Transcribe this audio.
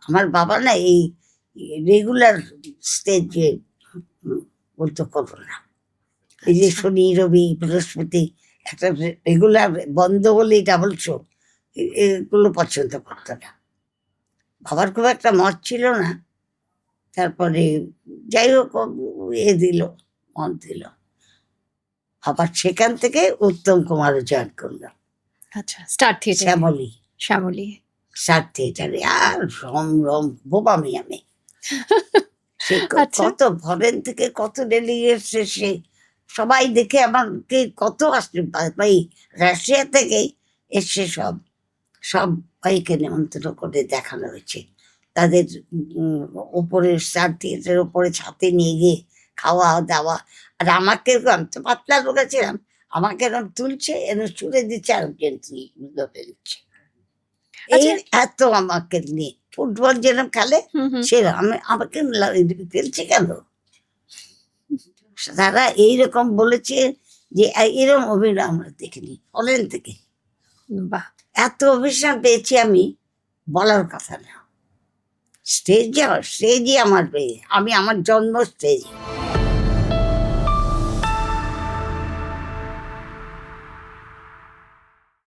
আমার বাবা না এই রেগুলার স্টেজে বলতো করবো না, এই যে আচ্ছা। শনি রবি বৃহস্পতি একটা রেগুলার বন্ধ বলেই ডাবল শো, এগুলো পছন্দ করতো না। বাবার খুব একটা মত ছিল না, তারপরে যাই হোক দিল, মত দিল। আবার সেখান থেকে উত্তম কুমারও জয়েন করলাম, আচ্ছা, star theatre. Shyamali Shyamali. Star থিয়েটারে। আর রম রম বোবামি আমি। সে আচ্ছা। কত ফরেন থেকে কত ডেলিগেটস এসে সবাই দেখে আমাকে কত আসছে, রাশিয়া থেকে এসে সবাইকে নিমন্ত্রণ করে দেখানো হয়েছে। তাদের উপরে স্টার থিয়েটারের উপরে ছাতে নিয়ে গিয়ে খাওয়া দাওয়া। আর আমাকে আমি তো পাতলা ছিলাম, আমাকে এরকম তুলছে, এরকম ছুড়ে দিচ্ছে, আর ফেলছে। এই এত আমাকে নিয়ে ফুটবল যেরকম খেলে সেরকম আমাকে ফেলছে কেন? তারা এইরকম বলেছে যে এরকম অভিনয় আমরা দেখিনি ফরেন থেকে। বাহ, এত অভিশাপ পেয়েছি আমি, বলার কথা না। স্টেজে আমার আমি আমার জন্ম স্টেজ।